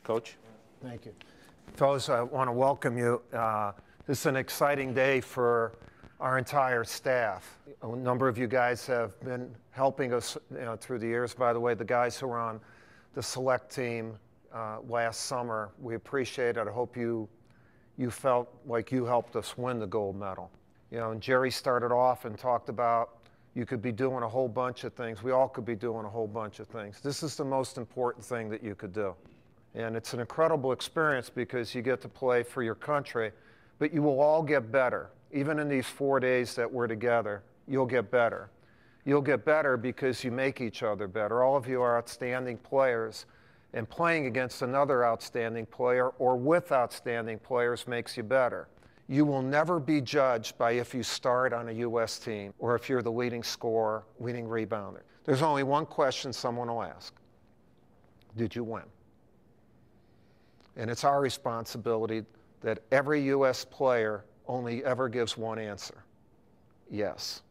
Coach. Thank you. Fellas, I want to welcome you. This is an exciting day for our entire staff. A number of you guys have been helping us through the years. By the way, the guys who were on the select team last summer, we appreciate it. I hope you felt like you helped us win the gold medal. And Jerry started off and talked about you could be doing a whole bunch of things. We all could be doing a whole bunch of things. This is the most important thing that you could do. And it's an incredible experience because you get to play for your country, but you will all get better. Even in these 4 days that we're together, you'll get better. You'll get better because you make each other better. All of you are outstanding players, and playing against another outstanding player or with outstanding players makes you better. You will never be judged by if you start on a U.S. team or if you're the leading scorer, leading rebounder. There's only one question someone will ask. Did you win? And it's our responsibility that every U.S. player only ever gives one answer: yes.